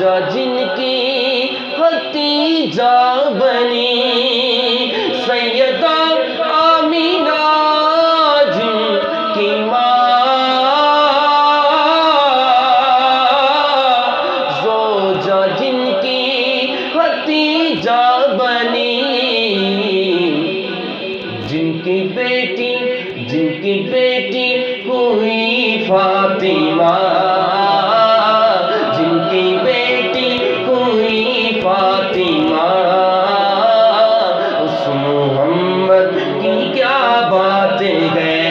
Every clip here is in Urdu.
زوجہ جن کی بھتیجا بنی، سیدہ آمینہ جن کی ماں، زوجہ جن کی بھتیجا بنی، جن کی بیٹی ہوئی فاطمہ، جن کی بیٹی ہوئی فاطمہ، اس محمد کی کیا باتیں ہیں،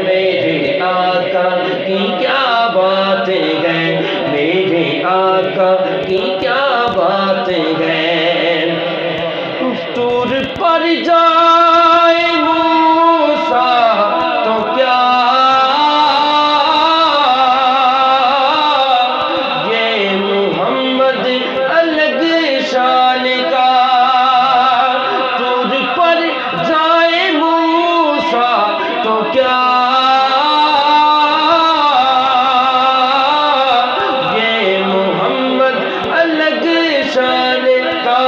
میرے آقا کی کیا باتیں ہیں، میرے آقا کی کیا باتیں ہیں۔ طور پر جائے موسیٰ تو کیا یہ محمد الگ شان کا، طور پر جائے موسیٰ تو کیا یہ محمد الگ شان کا،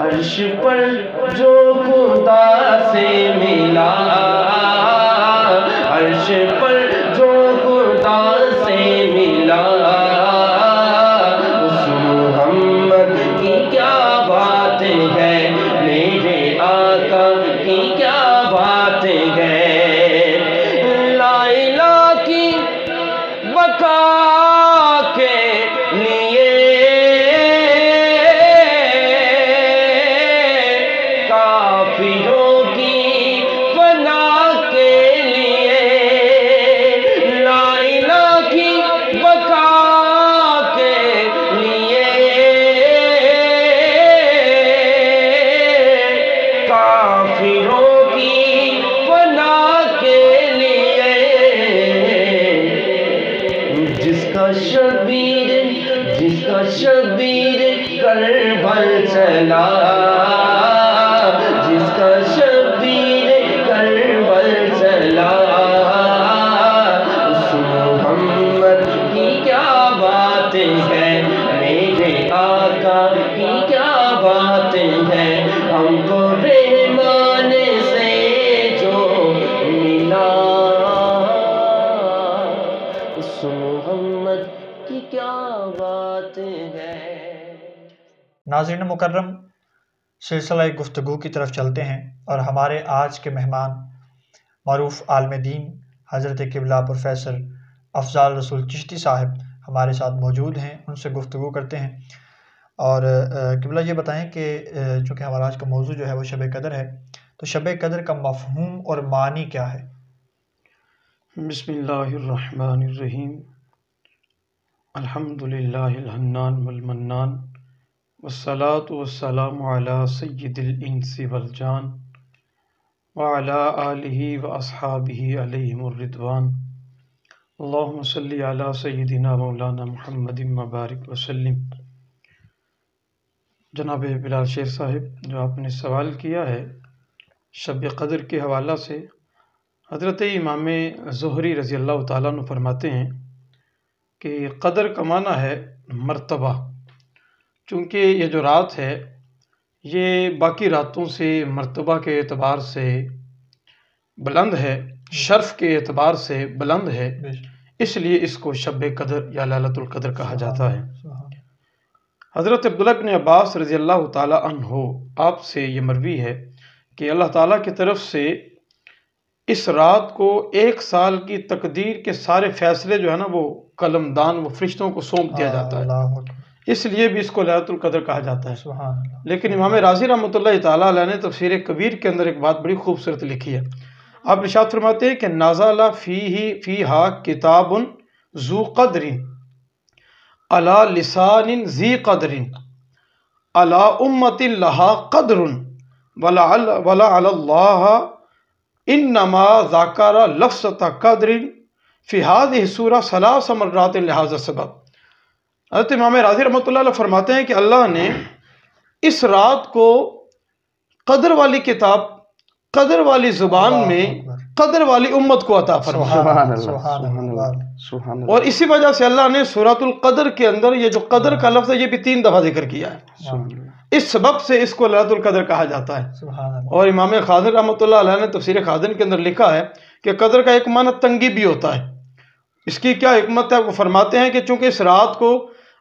عرش پر جو خدا سے ملا، عرش پر جو خدا سے ملا، اس محمد کی کیا باتیں ہیں، میرے آقا کی کیا باتیں ہیں۔ لا الہ کی بقا کے لیے کافروں کی فنا کے لیے، لا الہ کی بقا کے لیے کافروں کی فنا کے لیے، جس کا شبیر کربل چلا، جس کا شبیر کربل چلا، اس محمد کی کیا باتیں ہیں، میرے آقا کی کیا باتیں ہیں۔ ہم کو رحمان سے جو ملا، اس محمد کی کیا باتیں ہیں۔ ناظرین مکرم، سلسلہ گفتگو کی طرف چلتے ہیں اور ہمارے آج کے مہمان معروف عالم دین حضرت قبلہ پروفیسر افضال رسول چشتی صاحب ہمارے ساتھ موجود ہیں، ان سے گفتگو کرتے ہیں۔ اور قبلہ یہ بتائیں کہ چونکہ ہمارا آج کا موضوع جو ہے وہ شب قدر ہے، تو شب قدر کا مفہوم اور معنی کیا ہے؟ بسم اللہ الرحمن الرحیم، الحمدللہ الحنان والمنان، والصلاة والسلام علی سید الانس والجان، وعلی آلہ واصحابہ علیہم الرضوان، اللہم صلی علی سیدنا مولانا محمد مبارک وسلم۔ جناب بلال شیر صاحب، جو آپ نے سوال کیا ہے شب قدر کے حوالہ سے، حضرت امام زہری رضی اللہ تعالیٰ عنہ فرماتے ہیں کہ قدر کا معنی ہے مرتبہ، چونکہ یہ جو رات ہے یہ باقی راتوں سے مرتبہ کے اعتبار سے بلند ہے، شرف کے اعتبار سے بلند ہے، اس لیے اس کو شب قدر یا لیلۃ القدر کہا جاتا ہے۔ حضرت عبداللہ بن عباس رضی اللہ تعالیٰ عنہ آپ سے یہ مروی ہے کہ اللہ تعالیٰ کی طرف سے اس رات کو 1 سال کی تقدیر کے سارے فیصلے جو ہے نا وہ قلمدان و فرشتوں کو سونپ دیا جاتا ہے، اس لیے بھی اس کو لیلۃ القدر کہا جاتا ہے۔ لیکن امام رازی رحمۃ اللہ تعالیٰ علیہ نے تفسیر کبیر کے اندر ایک بات بڑی خوبصورت لکھی ہے۔ آپ ارشاد فرماتے ہیں کہ نازل فیہا کتاب ذو قدر علی لسان ذی قدر علی امت لہا قدر ولعل اللہ انما ذکر لفظۃ قدر فی ہذہ السورہ 3 مرات لہذا السبب۔ حضرت امام رازی رحمۃ اللہ علیہ فرماتے ہیں کہ اللہ نے اس رات کو قدر والی کتاب، قدر والی زبان میں قدر والی امت کو عطا فرمائے۔ سبحان اللہ، سبحان سبحان اللہ، اللہ، سبحان اللہ، اور اسی وجہ سے اللہ نے سورۃ القدر کے اندر یہ جو قدر کا لفظ ہے یہ بھی 3 دفعہ ذکر کیا ہے، سبحان اللہ، اس سبب سے اس کو لیلۃ القدر کہا جاتا ہے۔ سبحان اللہ، اور امام خازن رحمۃ اللہ علیہ نے تفسیر خازن کے اندر لکھا ہے کہ قدر کا ایک معنی تنگی بھی ہوتا ہے۔ اس کی کیا حکمت ہے؟ وہ فرماتے ہیں کہ چونکہ اس رات کو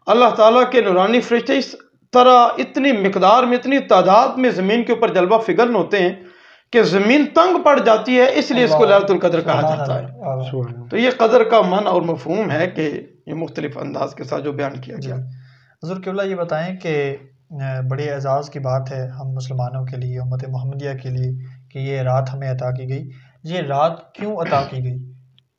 اللہ تعالیٰ کے نورانی فرشتے اس طرح اتنی مقدار میں، اتنی تعداد میں زمین کے اوپر جلوہ فکر ہوتے ہیں کہ زمین تنگ پڑ جاتی ہے، اس لیے اس کو لیلۃ القدر کہا جاتا ہے۔ سبحان اللہ۔ تو یہ قدر کا معنی اور مفہوم ہے کہ یہ مختلف انداز کے ساتھ جو بیان کیا جی گیا۔ حضور قبلہ یہ بتائیں کہ بڑی اعزاز کی بات ہے ہم مسلمانوں کے لیے، امت محمدیہ کے لیے، کہ یہ رات ہمیں عطا کی گئی۔ یہ رات کیوں عطا کی گئی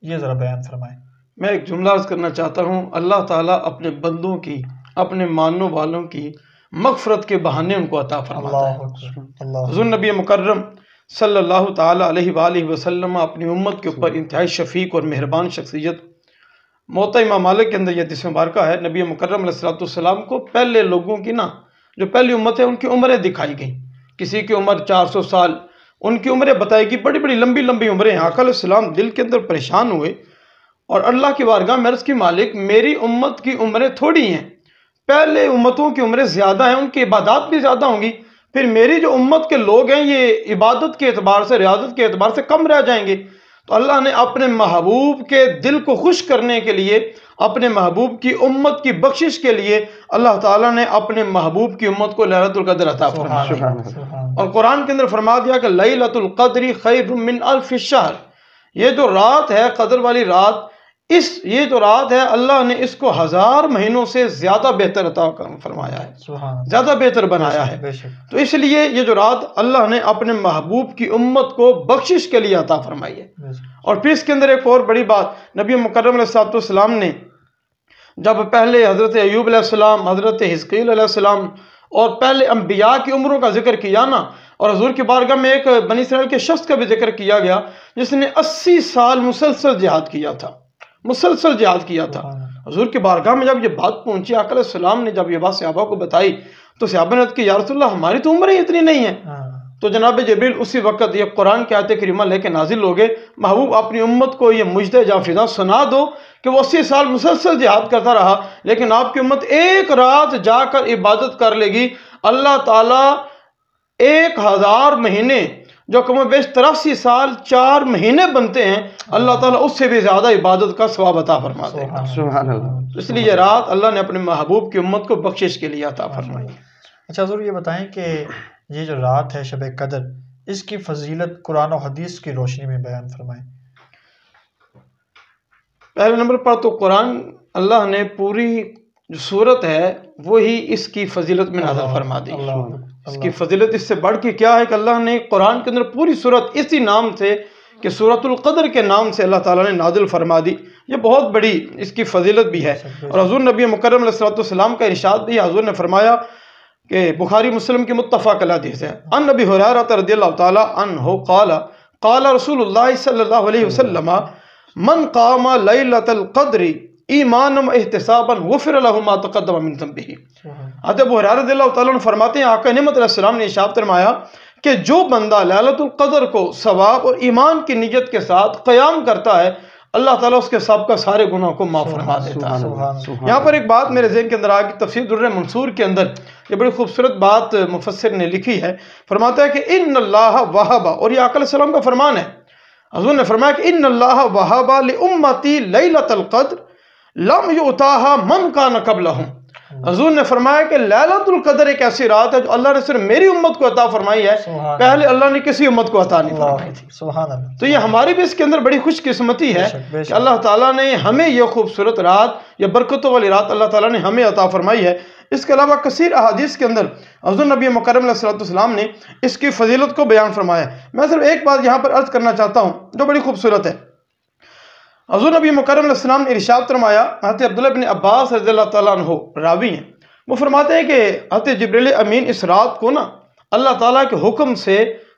یہ ذرا بیان فرمائیں۔ میں ایک جملہ عرض کرنا چاہتا ہوں، اللہ تعالیٰ اپنے بندوں کی، اپنے ماننے والوں کی مغفرت کے بہانے ان کو عطا فرماتا اللہ ہے۔ اکبر، اللہ حضور نبی مکرم صلی اللہ تعالیٰ علیہ وآلہ وسلم اپنی امت کے اوپر انتہائی شفیق اور مہربان شخصیت۔ موطا امام مالک کے اندر یہ حدیث مبارکہ ہے، نبی مکرم علیہ السلام کو پہلے لوگوں کی جو پہلی امت ہے ان کی عمریں دکھائی گئیں۔ کسی کی عمر 400 سال، ان کی عمریں بتائی گئی، بڑی بڑی لمبی لمبی عمریں ہیں۔ آقا علیہ السلام دل کے اندر پریشان ہوئے اور اللہ کی بارگاہ میں عرض کی، مالک میری امت کی عمریں تھوڑی ہیں، پہلے امتوں کی عمریں زیادہ ہیں، ان کی عبادات بھی زیادہ ہوں گی، پھر میری جو امت کے لوگ ہیں یہ عبادت کے اعتبار سے، ریاضت کے اعتبار سے کم رہ جائیں گے۔ تو اللہ نے اپنے محبوب کے دل کو خوش کرنے کے لیے، اپنے محبوب کی امت کی بخشش کے لیے اللہ تعالیٰ نے اپنے محبوب کی امت کو لیلۃ القدر عطا فرمایا۔ سبحان اللہ، سبحان اللہ، اور قرآن کے اندر فرما دیا کہ لیلۃ القدر خیر من الف شہر، یہ جو رات ہے قدر والی رات، یہ جو رات ہے اللہ نے اس کو 1000 مہینوں سے زیادہ بہتر عطا فرمایا ہے، سبحان اللہ، زیادہ بہتر بنایا ہے۔ بے شک، تو اس لیے یہ جو رات اللہ نے اپنے محبوب کی امت کو بخشش کے لیے عطا فرمائی ہے۔ بے شک، اور پھر اس کے اندر ایک اور بڑی بات، نبی مکرم علیہ السلام نے جب پہلے حضرت ایوب علیہ السلام، حضرت حزقیل علیہ السلام اور پہلے انبیاء کی عمروں کا ذکر کیا اور حضور کی بارگاہ میں ایک بنی اسرائیل کے شخص کا بھی ذکر کیا گیا جس نے 80 سال مسلسل جہاد کیا تھا، مسلسل جہاد کیا تھا۔ حضور کی بارگاہ میں جب یہ بات پہنچی، آقا علیہ السلام نے جب یہ بات صحابہ کو بتائی تو صحابہ نے کہا کہ یا رسول اللہ ہماری تو عمریں اتنی نہیں ہیں۔ تو جناب جبریل اسی وقت یہ قرآن کی آیت کریمہ لے کے نازل ہو گئے، محبوب اپنی امت کو یہ مجدہ جاں فضا سنا دو کہ وہ 80 سال مسلسل جہاد کرتا رہا، لیکن آپ کی امت ایک رات جا کر عبادت کر لے گی، اللہ تعالیٰ 1000 مہینے جو کم و بیش 83 سال 4 مہینے بنتے ہیں، اللہ تعالیٰ اس سے بھی زیادہ عبادت کا ثواب عطا فرما دے گا۔ سبحان اللہ۔ اس لیے یہ رات اللہ نے اپنے محبوب کی امت کو بخشش کے لیے عطا فرمائی۔ اچھا حضور یہ بتائیں کہ یہ جو رات ہے شب قدر، اس کی فضیلت قرآن و حدیث کی روشنی میں بیان فرمائیں۔ پہلے نمبر پر تو قرآن اللہ نے پوری جو صورت ہے وہی اس کی فضیلت میں نازل فرما دی۔ اس کی فضیلت اس سے بڑھ کے کیا ہے کہ اللہ نے قرآن کے اندر پوری صورت اسی نام سے کہ سورۃ القدر کے نام سے اللہ تعالیٰ نے نازل فرما دی۔ یہ بہت بڑی اس کی فضیلت بھی ہے۔ اور حضور نبی مکرم علیہ السلام کا ارشاد بھی، حضور نے فرمایا کہ بخاری مسلم کی متفق حدیث ہے، ان نبی ہریرہ رضی اللہ تعالیٰ عنہ قال قال رسول اللہ صلی اللہ علیہ وسلم من قام لیلۃ القدر ایمانا احتسابا غفر له ما تقدم من ذنبه۔ حضرت ابو ہریرہ رضی اللہ تعالیٰ عنہ فرماتے ہیں آقا نعمت علیہ السلام نے ارشاد فرمایا کہ جو بندہ لیلۃ القدر کو ثواب اور ایمان کی نیت کے ساتھ قیام کرتا ہے، اللہ تعالیٰ اس کے سابقہ سارے گناہوں کو معاف فرما دیتا ہے۔ یہاں پر ایک بات میرے ذہن کے اندر آگئی، تفسیر در منصور کے اندر یہ بڑی خوبصورت بات مفسر نے لکھی ہے، فرماتا ہے کہ ان اللہ وہب، اور یہ آقا علیہ السلام کا فرمان ہے، حضور نے فرمایا کہ ان اللہ وہب لامتی لیلۃ القدر لم یؤتاها من کان قبلہم۔ حضور نے فرمایا کہ لیلۃ القدر ایک ایسی رات ہے جو اللہ نے صرف میری امت کو عطا فرمائی ہے، پہلے اللہ نے کسی امت کو عطا نہیں فرمائی تھی۔ سبحان اللہ۔ تو یہ ہماری بھی اس کے اندر بڑی خوش قسمتی ہے کہ اللہ تعالیٰ نے ہمیں یہ خوبصورت رات، یہ برکتوں والی رات اللہ تعالیٰ نے ہمیں عطا فرمائی ہے۔ اس کے علاوہ کثیر احادیث کے اندر حضور نبی مکرم علیہ السلام نے اس کی فضیلت کو بیان فرمایا ہے۔ میں صرف ایک بات یہاں پر عرض کرنا چاہتا ہوں جو بڑی خوبصورت ہے۔ حضور نبی مکرم علیہ السلام نے ارشاد فرمایا، حضرت عبداللہ بن عباس رضی اللہ تعالیٰ عنہ راوی ہیں، وہ فرماتے ہیں کہ حضرت جبریل امین اس رات کو اللہ تعالیٰ کے حکم سے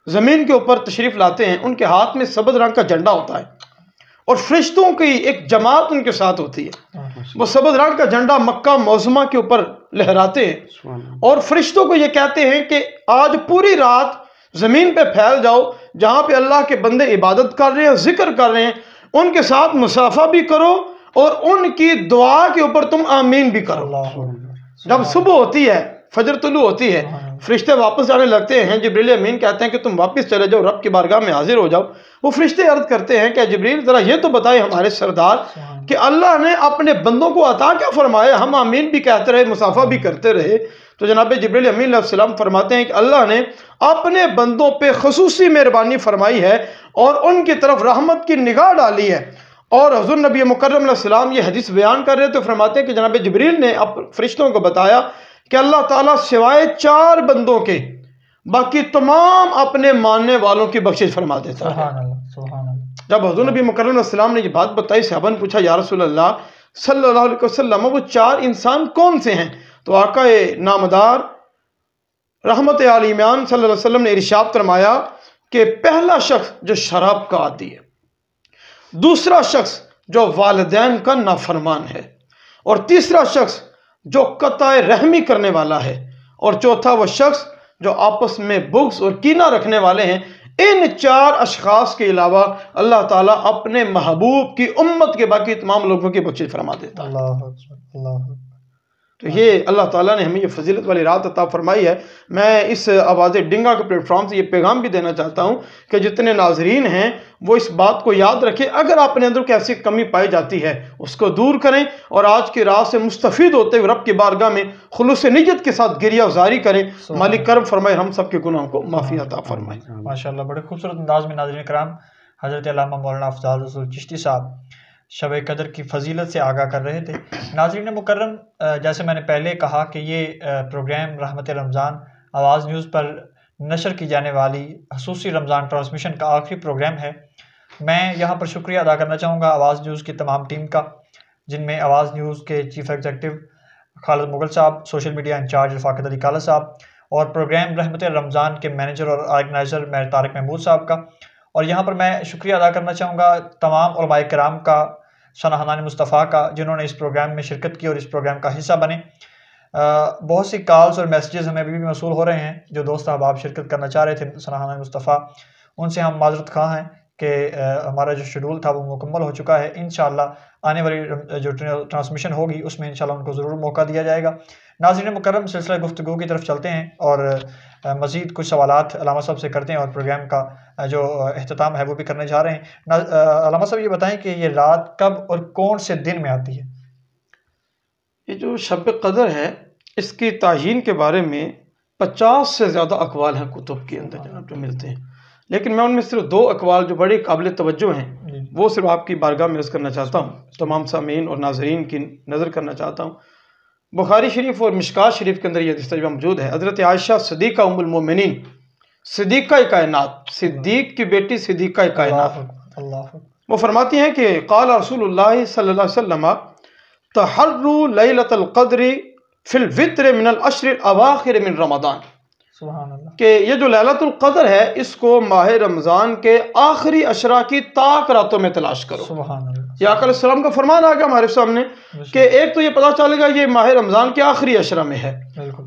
زمین کے اوپر تشریف لاتے ہیں، ان کے ہاتھ میں سبز رنگ کا جھنڈا ہوتا ہے اور فرشتوں کی ایک جماعت ان کے ساتھ ہوتی ہے، وہ سبز رنگ کا جھنڈا مکہ معظمہ کے اوپر لہراتے ہیں اور فرشتوں کو یہ کہتے ہیں کہ آج پوری رات زمین پہ پھیل جاؤ، جہاں پہ اللہ کے بندے عبادت کر رہے ہیں، ذکر کر رہے ہیں، ان کے ساتھ مصافحہ بھی کرو اور ان کی دعا کے اوپر تم آمین بھی کرو۔ جب صبح ہوتی ہے، فجر طلوع ہوتی ہے، فرشتے واپس جانے لگتے ہیں، جبریل امین کہتے ہیں کہ تم واپس چلے جاؤ، رب کی بارگاہ میں حاضر ہو جاؤ۔ وہ فرشتے عرض کرتے ہیں کہ جبریل ذرا یہ تو بتائے ہمارے سردار کہ اللہ نے اپنے بندوں کو عطا کیا فرمایا، ہم آمین بھی کہتے رہے، مصافحہ بھی کرتے رہے۔ تو جناب جبریل امین علیہ السلام فرماتے ہیں کہ اللہ نے اپنے بندوں پہ خصوصی مہربانی فرمائی ہے اور ان کی طرف رحمت کی نگاہ ڈالی ہے۔ اور حضور نبی مکرم علیہ السلام یہ حدیث بیان کر رہے تو فرماتے ہیں کہ جناب جبریل نے فرشتوں کو بتایا کہ اللہ تعالیٰ سوائے 4 بندوں کے باقی تمام اپنے ماننے والوں کی بخشش فرما دیتا ہے۔ سبحان اللہ، سبحان اللہ۔ جب حضور نبی مکرم علیہ السلام نے یہ بات بتائی، صحابہ نے پوچھا یا رسول اللہ صلی اللہ علیہ وسلم وہ 4 انسان کون سے ہیں؟ تو آقا نامدار رحمت عالمیان صلی اللہ علیہ وسلم نے ارشاد فرمایا کہ پہلا شخص جو شراب کا عادی ہے، دوسرا شخص جو والدین کا نافرمان ہے، اور تیسرا شخص جو قطع رحمی کرنے والا ہے، اور چوتھا وہ شخص جو آپس میں بغض اور کینہ رکھنے والے ہیں۔ ان 4 اشخاص کے علاوہ اللہ تعالیٰ اپنے محبوب کی امت کے باقی تمام لوگوں کی بخشش فرما دیتا ہے۔ اللہ اکبر، اللہ اکبر۔ تو یہ اللہ تعالیٰ نے ہمیں یہ فضیلت والی رات عطا فرمائی ہے۔ میں اس آواز ڈنگا کے پلیٹ فارم سے یہ پیغام بھی دینا چاہتا ہوں کہ جتنے ناظرین ہیں وہ اس بات کو یاد رکھیں، اگر آپ نے اندر کیسی کمی پائی جاتی ہے اس کو دور کریں، اور آج کی رات سے مستفید ہوتے ہوئے رب کی بارگاہ میں خلوص نیت کے ساتھ گریہ وزاری کریں۔ مالک کرم فرمائے، ہم سب کے گناہوں کو معافی عطا فرمائے۔ ماشاءاللہ، بڑے خوبصورت انداز میں ناظرین کرام حضرت علامہ مولانا افضال رسول چشتی صاحب شب قدر کی فضیلت سے آگاہ کر رہے تھے۔ ناظرین مکرم، جیسے میں نے پہلے کہا کہ یہ پروگرام رحمت رمضان آواز نیوز پر نشر کی جانے والی خصوصی رمضان ٹرانسمیشن کا آخری پروگرام ہے۔ میں یہاں پر شکریہ ادا کرنا چاہوں گا آواز نیوز کی تمام ٹیم کا، جن میں آواز نیوز کے چیف ایگزیکٹو خالد مغل صاحب، سوشل میڈیا انچارج رفاقت علی کالا صاحب، اور پروگرام رحمت رمضان کے مینیجر اور آرگنائزر میر طارق محمود صاحب کا۔ اور یہاں پر میں شکریہ ادا کرنا چاہوں گا تمام علماء کرام کا، شاہنامہ مصطفیٰ کا، جنہوں نے اس پروگرام میں شرکت کی اور اس پروگرام کا حصہ بنے۔ بہت سی کالز اور میسیجز ہمیں ابھی بھی موصول ہو رہے ہیں، جو دوست احباب شرکت کرنا چاہ رہے تھے شاہنامہ مصطفیٰ، ان سے ہم معذرت خواہ ہیں کہ ہمارا جو شیڈول تھا وہ مکمل ہو چکا ہے۔ انشاءاللہ آنے والی جو ٹرانسمیشن ہوگی اس میں انشاءاللہ ان کو ضرور موقع دیا جائے گا۔ ناظرین مکرم، سلسلہ گفتگو کی طرف چلتے ہیں اور مزید کچھ سوالات علامہ صاحب سے کرتے ہیں اور پروگرام کا جو اختتام ہے وہ بھی کرنے جا رہے ہیں۔ علامہ صاحب یہ بتائیں کہ یہ رات کب اور کون سے دن میں آتی ہے؟ یہ جو شب قدر ہے اس کی تعیین کے بارے میں 50 سے زیادہ اقوال ہیں کتب کے اندر جناب جو ملتے ہیں، لیکن میں ان میں صرف 2 اقوال جو بڑے قابل توجہ ہیں وہ صرف آپ کی بارگاہ میں عرض کرنا چاہتا ہوں، تمام سامعین اور ناظرین کی نظر کرنا چاہتا ہوں۔ بخاری شریف اور مشکات شریف کے اندر یہ حدیث موجود ہے، حضرت عائشہ صدیقہ ام المومنین، صدیقہ کائنات، صدیق کی بیٹی صدیقہ کائنات، وہ فرماتی ہیں کہ قال رسول اللہ صلی اللہ علیہ وسلم تحروا لیلۃ القدر فی الوتر من العشر الاواخر من رمضان، سبحان اللہ، کہ یہ جو لیلۃ القدر ہے اس کو ماہ رمضان کے آخری عشرہ کی طاق راتوں میں تلاش کرو۔ سبحان اللہ، یہ آقا علیہ السلام کا فرمان آ گیا ہمارے سامنے کہ ایک تو یہ پتہ چل گا یہ ماہ رمضان کے آخری عشرہ میں ہے،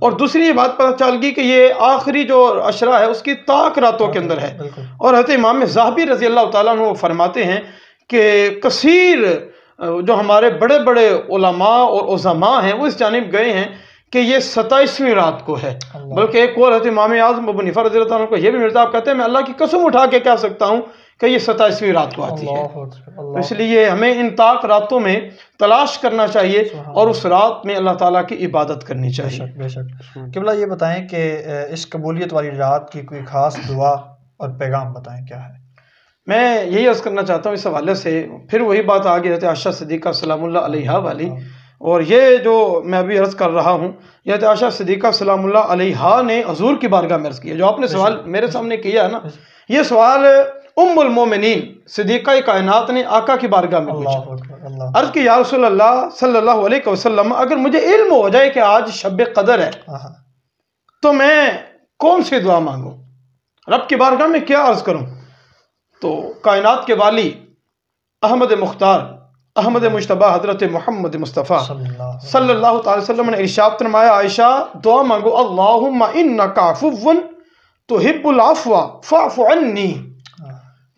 اور دوسری یہ بات پتہ چل گئی کہ یہ آخری جو عشرہ ہے اس کی طاق راتوں کے اندر ہے۔ اور حضرت امام ذہبی رضی اللہ تعالیٰ عنہ فرماتے ہیں کہ کثیر جو ہمارے بڑے بڑے علماء اور عظماء ہیں وہ اس جانب گئے ہیں کہ یہ 27ویں رات کو ہے، بلکہ ایک اور حضرت امام اعظم ابو حنیفہ رضی اللہ عنہ کو یہ بھی ملتا ہے، آپ کہتے ہیں میں اللہ کی قسم اٹھا کے کہہ سکتا ہوں کہ یہ 27ویں رات کو آتی ہے۔ اس لیے ہمیں ان طاق راتوں میں تلاش کرنا چاہیے اور اس رات میں اللہ تعالیٰ کی عبادت کرنی چاہیے۔ بے شک۔ قبلہ یہ بتائیں کہ اس قبولیت والی رات کی کوئی خاص دعا اور پیغام بتائیں کیا ہے؟ میں یہی عرض کرنا چاہتا ہوں اس حوالے سے، پھر وہی بات آگے حضرت عائشہ صدیقہ سلام اللہ علیہا والی، اور یہ جو میں ابھی عرض کر رہا ہوں یہ حضرت عائشہ صدیقہ سلام اللہ علیہا نے حضور کی بارگاہ میں عرض کیا۔ جو آپ نے سوال میرے سامنے کیا ہے نا، یہ سوال ام المومنین صدیقہ کائنات نے آقا کی بارگاہ میں پوچھا، عرض کی یا رسول اللہ صلی اللہ علیہ وسلم اگر مجھے علم ہو جائے کہ آج شب قدر ہے تو میں کون سی دعا مانگوں، رب کی بارگاہ میں کیا عرض کروں؟ تو کائنات کے والی احمد مختار احمد مجتبی حضرت محمد مصطفیٰ صلی اللہ تعالی وسلم نے ارشاد فرمایا عائشہ دعا مانگو اللہم انک عفو تحب العفو فاعف عنی،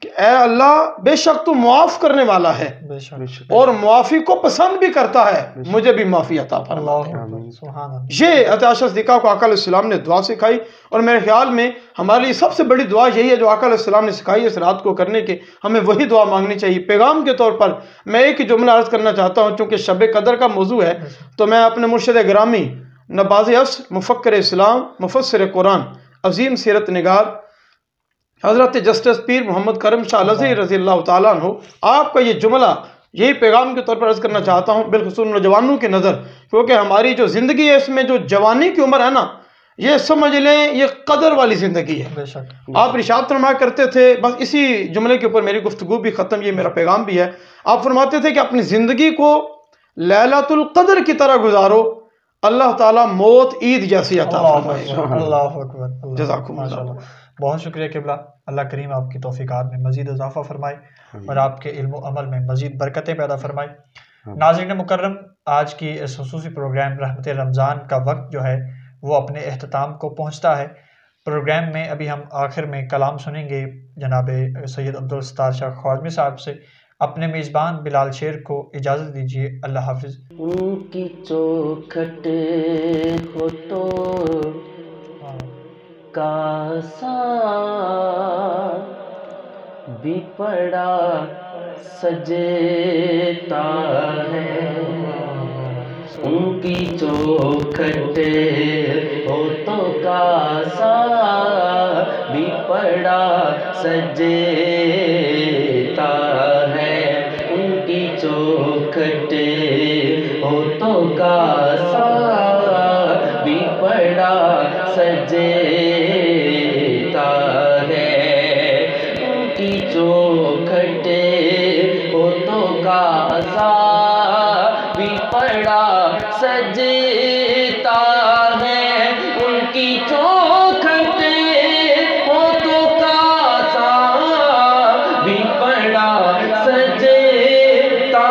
کہ اے اللہ بے شک تو معاف کرنے والا ہے بے شک اور معافی کو پسند بھی کرتا ہے، مجھے بھی معافی عطا فرما۔ اللہ سبحان اللہ یہ حضرت عائشہ صدیقہ کو آقا علیہ السلام نے دعا سکھائی، اور میرے خیال میں ہمارے لیے سب سے بڑی دعا یہی ہے جو آقا علیہ السلام نے سکھائی ہے اس رات کو کرنے کے، ہمیں وہی دعا مانگنی چاہیے۔ پیغام کے طور پر میں ایک ہی جملہ عرض کرنا چاہتا ہوں، چونکہ شب قدر کا موضوع ہے تو میں اپنے مرشد گرامی نباز عصر، مفکر اسلام، مفسر قرآن، عظیم سیرت نگار حضرت جسٹس پیر محمد کرم شاہ الازہری رضی اللہ تعالیٰ عنہ، آپ کا یہ جملہ یہی پیغام کے طور پر عرض کرنا چاہتا ہوں، بالخصوص نوجوانوں کی نظر، کیونکہ ہماری جو زندگی ہے اس میں جو جوانی کی عمر ہے نا، یہ سمجھ لیں یہ قدر والی زندگی ہے۔ بے شک آپ ارشاد فرمایا کرتے تھے، بس اسی جملے کے اوپر میری گفتگو بھی ختم، یہ میرا پیغام بھی ہے، آپ فرماتے تھے کہ اپنی زندگی کو لیلۃ القدر کی طرح گزارو، اللہ تعالیٰ موت عید جیسی عطا فرمائے گا۔ اللہ اکبر، جزاکم ماشاء اللہ۔ اللہ، بہت شکریہ قبلہ، اللہ کریم آپ کی توفیقات میں مزید اضافہ فرمائے اور آپ کے علم و عمل میں مزید برکتیں پیدا فرمائے۔ ناظرین مکرم، آج کی اس خصوصی پروگرام رحمت رمضان کا وقت جو ہے وہ اپنے اختتام کو پہنچتا ہے۔ پروگرام میں ابھی ہم آخر میں کلام سنیں گے جناب سید عبدالستار شاہ خوارزمی صاحب سے۔ اپنے میزبان بلال شیر کو اجازت دیجیے، اللہ حافظ۔ ان کی چوکھٹ ہوٹوں کا سا بھی پڑا سجتا ہے، ان کی چوکھٹ ہوٹوں کا سا بھی پڑا سجتا ہے، ان کی چوکھٹ ہوٹوں کا سا بھی پڑا سجتا ہے، ان کی چوکھٹ ہوٹوں کا سا بھی پڑا سجتا ہے، ان کی چوکھٹ ہوٹوں کا سا بھی پڑا سجتا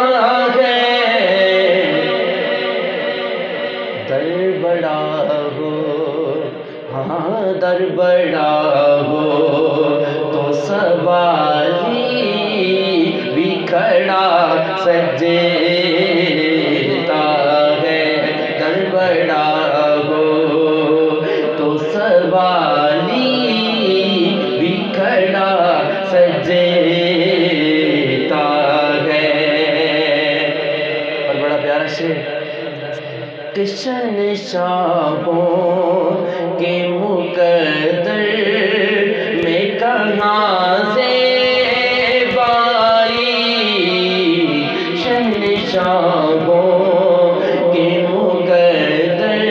ہے، در بڑا ہو، ہاں در بڑا ہو تو سواری بھی کھڑا سجتا ہے، در بڑا ہو تو سواری بھی کھڑا سجتا ہے۔ اور بڑا پیارا شعر، کہ شہنشاہوں کے مقدر میں کہاں زیبائی، شہنشاہوں کے مقدر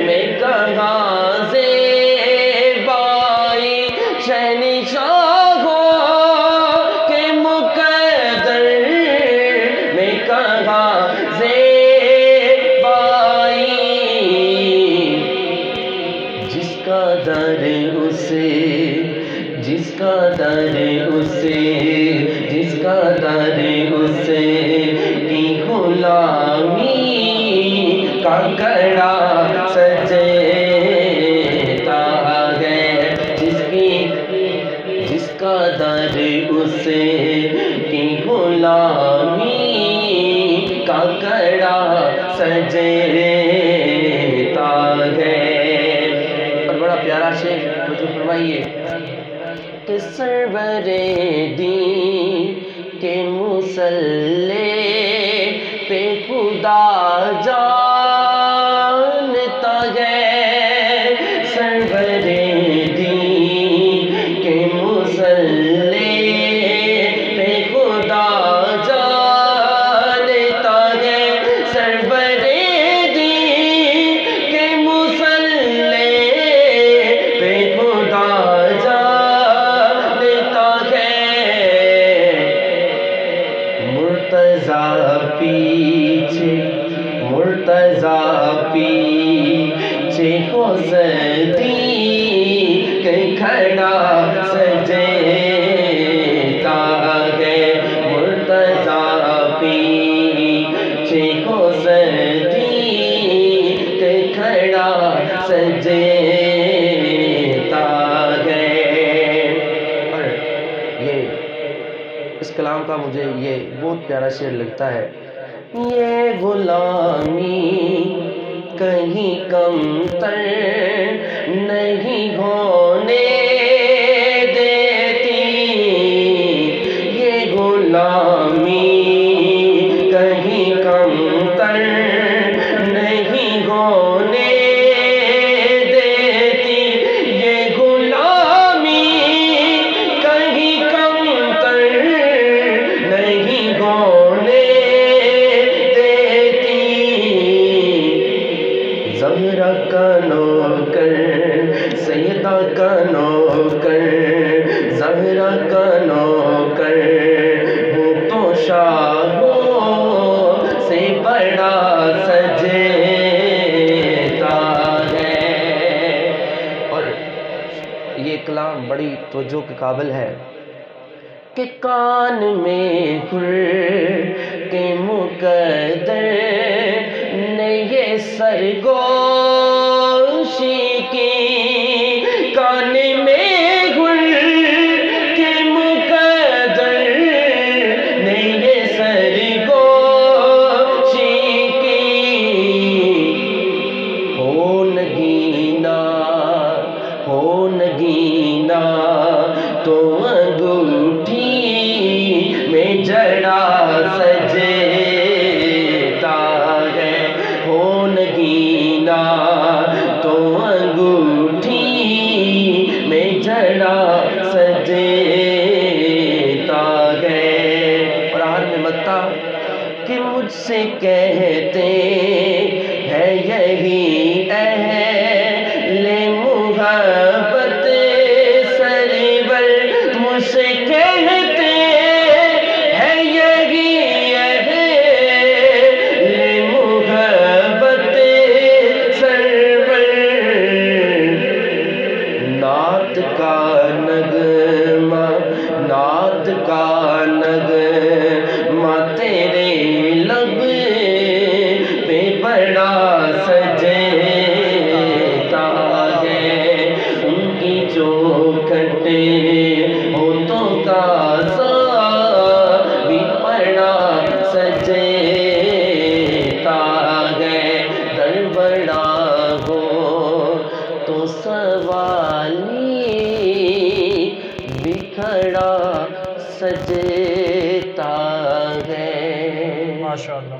میں کہاں زیبائی، شہنشاہوں کے مقدر میں کہاں زیبائی، جس کا در اسے، جس کا در اسے، جس کا در اسے کی غلامی کا کڑا سجتا ہے، جس کا در اسے کی غلامی کا کڑا سجتا ہے۔ اور بڑا پیارا شعر مجھے فرمائیے، کہ سرور دین کے مصلی پہ خدا جانتا ہے، سرور دین کے مصلی پہ خدا جانتا ہے، سرور دین کے مصلی پہ خدا جانتا ہے، مرتضیٰ پیچھے، مرتضیٰ پیچھے ہو صدیق کھڑا سجتا ہے، مرتضیٰ پیچھے ہو صدیق کھڑا سجتا ہے۔ اور یہ کا مجھے یہ بہت پیارا شعر لگتا ہے. یہ غلامی کہیں کم تر نہیں ہونے دیتی، یہ غلامی کہیں کم تر نہیں ہونے دیتی، یہ غلامی کہیں کم تر نہیں ہونے دیتی. زہرا کا نوکر سیدہ کا نوکر، زہرا کا نوکر ہوں تو شاہوں سے بڑا سجتا ہے. اور یہ کلام بڑی توجہ کے قابل ہے کہ کان میں حر کے مقدر نے یہ سرگوشی کی، کان میں حر کے مقدر نے یہ سرگوشی کی. ہو نگینا تو انگوٹھی میں جڑا سجتا ہے، ہو نگینا تو انگوٹھی میں جڑا سجتا ہے. اور آخر میں متا کہ مجھ سے کہتے ہیں یہی اہل محبت سرور، مجھ سے کہتے ہیں یہی اہل محبت سرور. نعت کا نغمہ تیرے لب پہ بڑا سجتا ہے، ان کی چوکھٹ ہونٹوں کا سا بھی بڑا سجتا ہے. در بڑا ہو تو سوالی بکھڑا سجتا ہے. ماشاء اللہ.